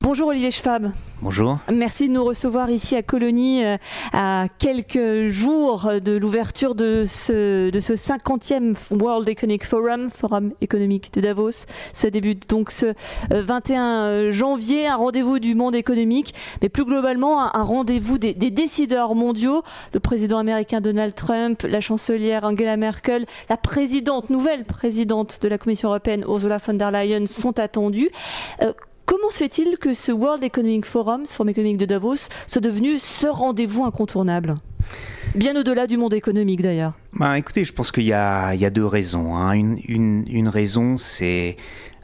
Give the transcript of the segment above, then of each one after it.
Bonjour Olivier Schwab. Bonjour. Merci de nous recevoir ici à Colonie à quelques jours de l'ouverture de ce 50e World Economic Forum, Forum économique de Davos. Ça débute donc ce 21 janvier, un rendez-vous du monde économique, mais plus globalement un rendez-vous des décideurs mondiaux. Le président américain Donald Trump, la chancelière Angela Merkel, la nouvelle présidente de la Commission européenne Ursula von der Leyen sont attendus. Comment se fait-il que ce World Economic Forum, ce Forum économique de Davos, soit devenu ce rendez-vous incontournable ? Bien au-delà du monde économique d'ailleurs. Écoutez, je pense qu'il y a deux raisons. Une raison, c'est,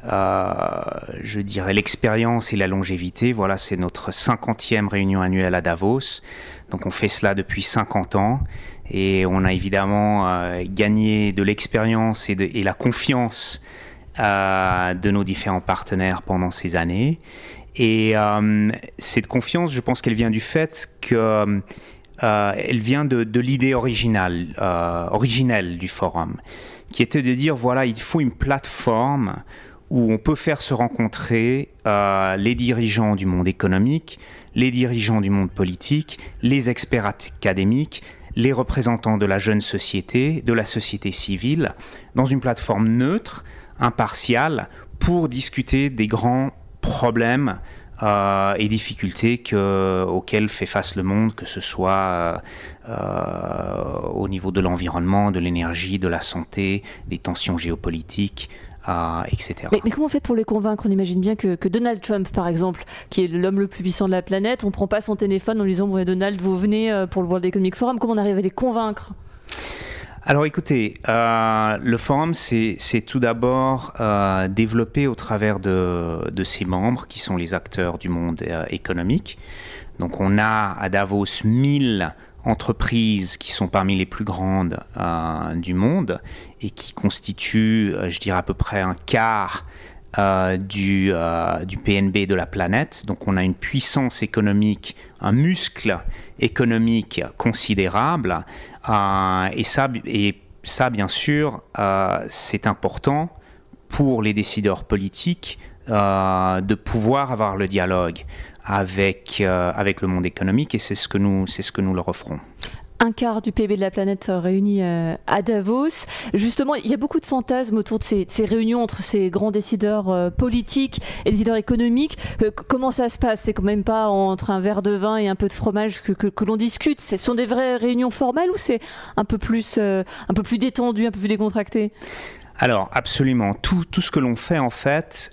je dirais, l'expérience et la longévité. Voilà, c'est notre 50e réunion annuelle à Davos. Donc on fait cela depuis 50 ans. Et on a évidemment gagné de l'expérience et la confiance de nos différents partenaires pendant ces années. Et cette confiance, je pense qu'elle vient du fait que elle vient de l'idée originelle du forum, qui était de dire, voilà, il faut une plateforme où on peut faire se rencontrer les dirigeants du monde économique, les dirigeants du monde politique, les experts académiques, les représentants de la jeune société, de la société civile, dans une plateforme neutre, impartiale, pour discuter des grands problèmes et difficultés auxquelles fait face le monde, que ce soit au niveau de l'environnement, de l'énergie, de la santé, des tensions géopolitiques, etc. Mais comment on fait pour les convaincre ? On imagine bien que Donald Trump, par exemple, qui est l'homme le plus puissant de la planète, on ne prend pas son téléphone en lui disant « Donald, vous venez pour le World Economic Forum ». Comment on arrive à les convaincre ? Alors écoutez, le forum c'est tout d'abord développé au travers de ses membres qui sont les acteurs du monde économique. Donc on a à Davos 1000 entreprises qui sont parmi les plus grandes du monde et qui constituent, je dirais, à peu près un quart du PNB de la planète. Donc on a une puissance économique, un muscle économique considérable, et ça bien sûr c'est important pour les décideurs politiques de pouvoir avoir le dialogue avec le monde économique, et c'est ce que nous leur offrons. Un quart du PIB de la planète réuni à Davos. Justement, il y a beaucoup de fantasmes autour de ces réunions entre ces grands décideurs politiques et décideurs économiques. Comment ça se passe ? C'est quand même pas entre un verre de vin et un peu de fromage que l'on discute. Ce sont des vraies réunions formelles ou c'est un peu plus détendu, un peu plus décontracté ? Alors, absolument. Tout ce que l'on fait, en fait,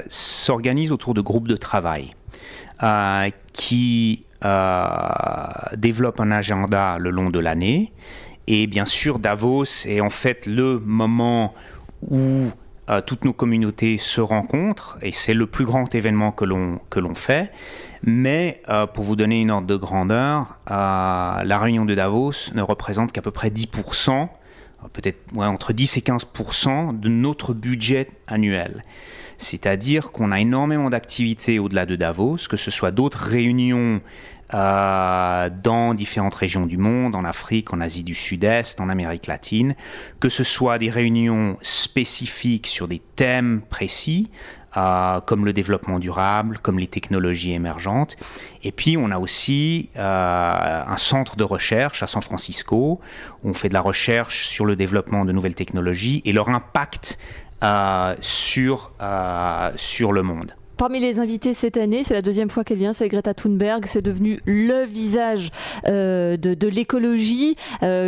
s'organise autour de groupes de travail qui développe un agenda le long de l'année. Et bien sûr, Davos est en fait le moment où toutes nos communautés se rencontrent, et c'est le plus grand événement que l'on fait. Mais pour vous donner une ordre de grandeur, la réunion de Davos ne représente qu'à peu près 10%, peut-être entre 10 et 15% de notre budget annuel. C'est-à-dire qu'on a énormément d'activités au-delà de Davos, que ce soit d'autres réunions dans différentes régions du monde, en Afrique, en Asie du Sud-Est, en Amérique latine, que ce soit des réunions spécifiques sur des thèmes précis, comme le développement durable, comme les technologies émergentes. Et puis on a aussi un centre de recherche à San Francisco, où on fait de la recherche sur le développement de nouvelles technologies et leur impact sur le monde. Parmi les invités cette année, c'est la deuxième fois qu'elle vient, c'est Greta Thunberg. C'est devenu le visage de l'écologie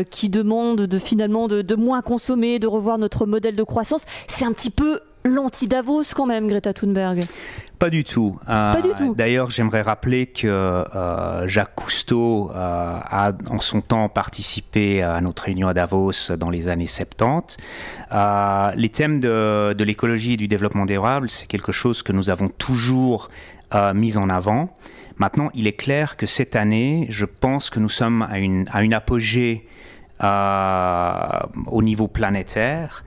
qui demande finalement de moins consommer, de revoir notre modèle de croissance. C'est un petit peu l'anti-Davos quand même, Greta Thunberg. Pas du tout. Pas du tout. D'ailleurs, j'aimerais rappeler que Jacques Cousteau a en son temps participé à notre réunion à Davos dans les années 70. Les thèmes de l'écologie et du développement durable, c'est quelque chose que nous avons toujours mis en avant. Maintenant, il est clair que cette année, je pense que nous sommes à une apogée au niveau planétaire.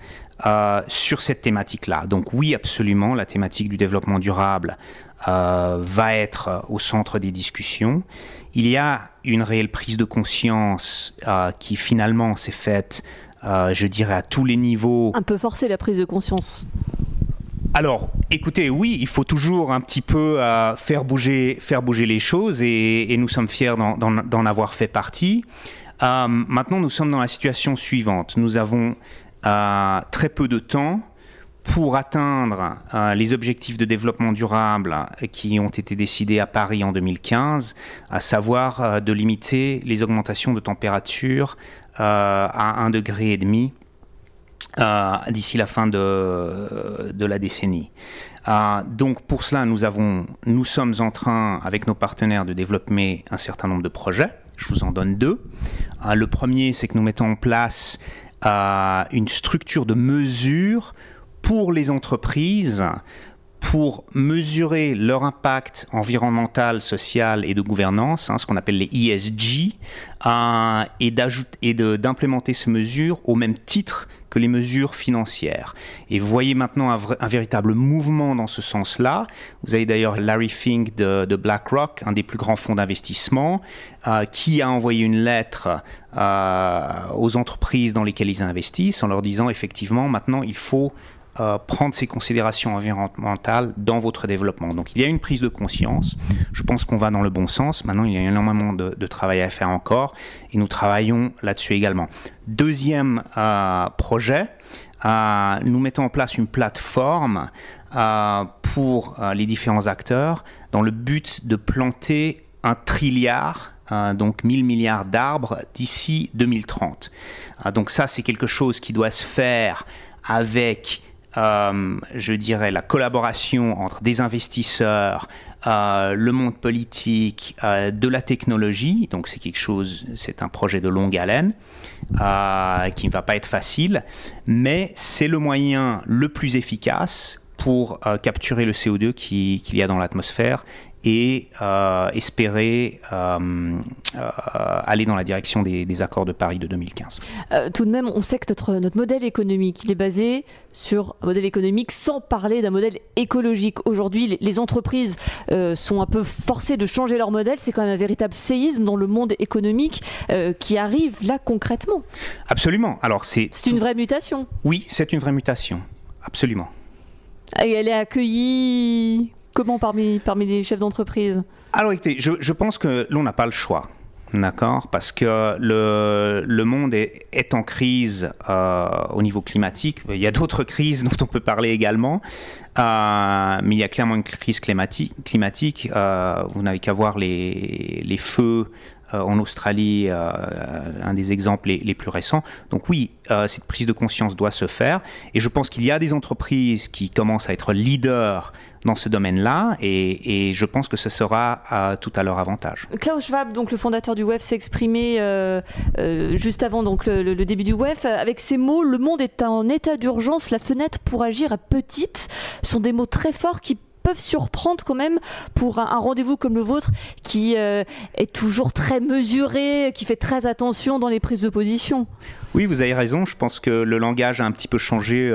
Sur cette thématique-là. Donc oui, absolument, la thématique du développement durable va être au centre des discussions. Il y a une réelle prise de conscience qui finalement s'est faite je dirais à tous les niveaux. Un peu forcer la prise de conscience. Alors, écoutez, oui, il faut toujours un petit peu faire bouger les choses et nous sommes fiers d'en avoir fait partie. Maintenant, nous sommes dans la situation suivante. Nous avons très peu de temps pour atteindre les objectifs de développement durable qui ont été décidés à Paris en 2015, à savoir de limiter les augmentations de température à 1,5 degré d'ici la fin de la décennie. Donc pour cela, nous sommes en train, avec nos partenaires, de développer un certain nombre de projets. Je vous en donne 2. Le premier, c'est que nous mettons en place une structure de mesure pour les entreprises pour mesurer leur impact environnemental, social et de gouvernance, ce qu'on appelle les ESG, et d'implémenter ces mesures au même titre que les mesures financières. Et vous voyez maintenant un véritable mouvement dans ce sens-là. Vous avez d'ailleurs Larry Fink de BlackRock, un des plus grands fonds d'investissement, qui a envoyé une lettre aux entreprises dans lesquelles ils investissent en leur disant effectivement maintenant il faut prendre ces considérations environnementales dans votre développement. Donc il y a une prise de conscience. Je pense qu'on va dans le bon sens. Maintenant, il y a énormément de travail à faire encore et nous travaillons là-dessus également. Deuxième projet, nous mettons en place une plateforme pour les différents acteurs dans le but de planter 1 trilliard, donc 1000 milliards d'arbres d'ici 2030. Donc ça, c'est quelque chose qui doit se faire avec je dirais la collaboration entre des investisseurs, le monde politique, de la technologie. Donc c'est un projet de longue haleine qui ne va pas être facile, mais c'est le moyen le plus efficace pour capturer le CO2 qu'il y a dans l'atmosphère et espérer aller dans la direction des accords de Paris de 2015. Tout de même, on sait que notre modèle économique, il est basé sur un modèle économique sans parler d'un modèle écologique. Aujourd'hui, les entreprises sont un peu forcées de changer leur modèle. C'est quand même un véritable séisme dans le monde économique qui arrive là concrètement. Absolument. Alors, c'est une vraie mutation. Oui, c'est une vraie mutation. Absolument. Et elle est accueillie comment parmi les chefs d'entreprise? Alors écoutez, je pense que l'on n'a pas le choix, d'accord, parce que le monde est en crise au niveau climatique. Il y a d'autres crises dont on peut parler également, mais il y a clairement une crise climatique. Vous n'avez qu'à voir les feux en Australie, un des exemples les plus récents. Donc oui, cette prise de conscience doit se faire, et je pense qu'il y a des entreprises qui commencent à être leaders dans ce domaine-là, et je pense que ce sera tout à leur avantage. Klaus Schwab, donc le fondateur du WEF, s'est exprimé juste avant donc, le début du WEF avec ces mots: le monde est en état d'urgence, la fenêtre pour agir est petite. Ce sont des mots très forts qui peuvent surprendre quand même pour un rendez-vous comme le vôtre qui est toujours très mesuré, qui fait très attention dans les prises de position. Oui, vous avez raison. Je pense que le langage a un petit peu changé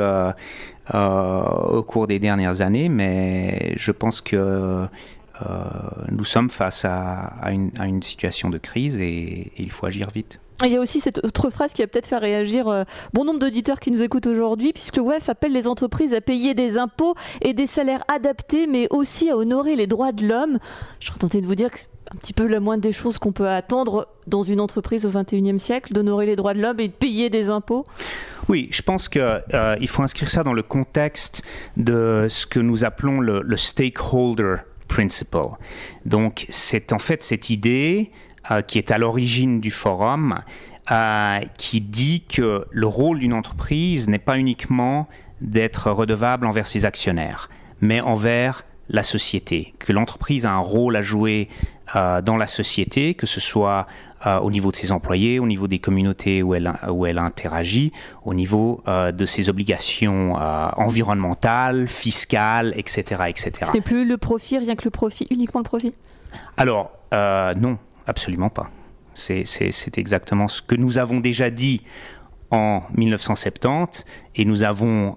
au cours des dernières années, mais je pense que nous sommes face à une situation de crise et il faut agir vite. Il y a aussi cette autre phrase qui va peut-être faire réagir bon nombre d'auditeurs qui nous écoutent aujourd'hui, puisque le WEF appelle les entreprises à payer des impôts et des salaires adaptés, mais aussi à honorer les droits de l'homme. Je serais tentée de vous dire que c'est un petit peu la moindre des choses qu'on peut attendre dans une entreprise au XXIe siècle, d'honorer les droits de l'homme et de payer des impôts. Oui, je pense qu'il faut inscrire ça dans le contexte de ce que nous appelons le stakeholder principle. Donc c'est en fait cette idée qui est à l'origine du forum, qui dit que le rôle d'une entreprise n'est pas uniquement d'être redevable envers ses actionnaires, mais envers la société, que l'entreprise a un rôle à jouer dans la société, que ce soit au niveau de ses employés, au niveau des communautés où elle interagit, au niveau de ses obligations environnementales, fiscales, etc., etc. Ce n'est plus le profit, rien que le profit, uniquement le profit? Alors, non. Absolument pas. C'est exactement ce que nous avons déjà dit en 1970, et nous avons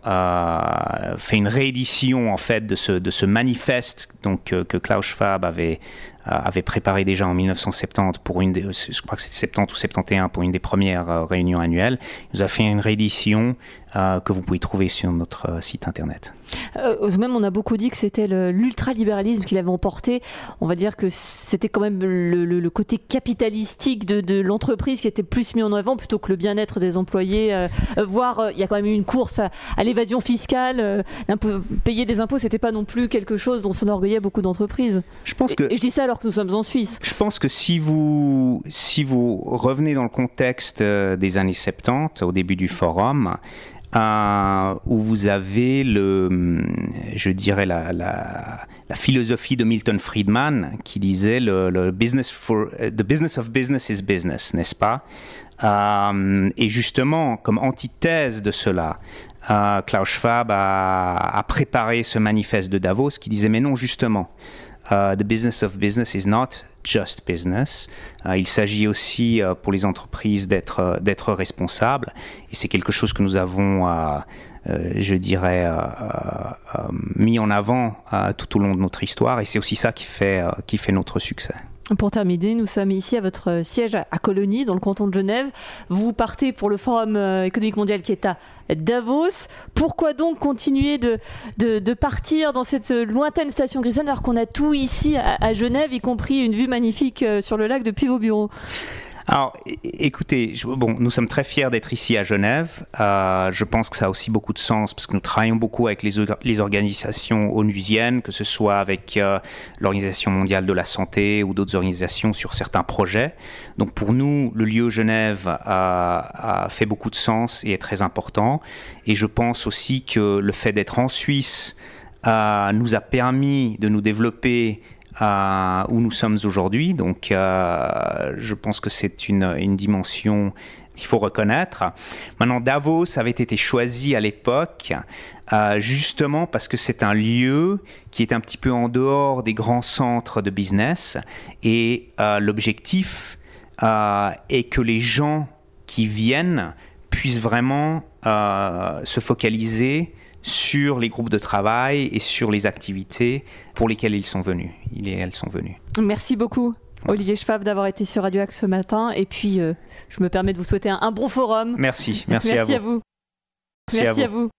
fait une réédition en fait de ce manifeste donc, que Klaus Schwab avait avait préparé déjà en 1970 pour je crois que c'était 70 ou 71 pour une des premières réunions annuelles. Il nous a fait une réédition que vous pouvez trouver sur notre site internet. Même on a beaucoup dit que c'était l'ultralibéralisme qui l'avait emporté. On va dire que c'était quand même le côté capitalistique de l'entreprise qui était plus mis en avant plutôt que le bien-être des employés. Voire il y a quand même eu une course à l'évasion fiscale. Payer des impôts, c'était pas non plus quelque chose dont s'enorgueillait beaucoup d'entreprises. Et je dis ça alors que nous sommes en Suisse. Je pense que si vous revenez dans le contexte des années 70, au début du forum, où vous avez je dirais la philosophie de Milton Friedman qui disait the business of business is business, n'est-ce pas? Et justement, comme antithèse de cela, Klaus Schwab a préparé ce manifeste de Davos qui disait mais non, justement, the business of business is not just business. Il s'agit aussi pour les entreprises d'être responsables et c'est quelque chose que nous avons, je dirais, mis en avant tout au long de notre histoire et c'est aussi ça qui fait notre succès. Pour terminer, nous sommes ici à votre siège à Colonie, dans le canton de Genève. Vous partez pour le Forum économique mondial qui est à Davos. Pourquoi donc continuer de partir dans cette lointaine station Grisonne alors qu'on a tout ici à Genève, y compris une vue magnifique sur le lac depuis vos bureaux ? Alors, écoutez, nous sommes très fiers d'être ici à Genève. Je pense que ça a aussi beaucoup de sens parce que nous travaillons beaucoup avec les organisations onusiennes, que ce soit avec l'Organisation mondiale de la santé ou d'autres organisations sur certains projets. Donc pour nous, le lieu Genève fait beaucoup de sens et est très important. Et je pense aussi que le fait d'être en Suisse nous a permis de nous développer où nous sommes aujourd'hui. Donc, je pense que c'est une dimension qu'il faut reconnaître. Maintenant, Davos avait été choisi à l'époque justement parce que c'est un lieu qui est un petit peu en dehors des grands centres de business et l'objectif est que les gens qui viennent puissent vraiment se focaliser sur les groupes de travail et sur les activités pour lesquelles ils sont venus. Elles sont venues. Merci beaucoup, Olivier Schwab, d'avoir été sur Radio Axe ce matin. Et puis, je me permets de vous souhaiter un bon forum. Merci. Merci à vous. Merci à vous.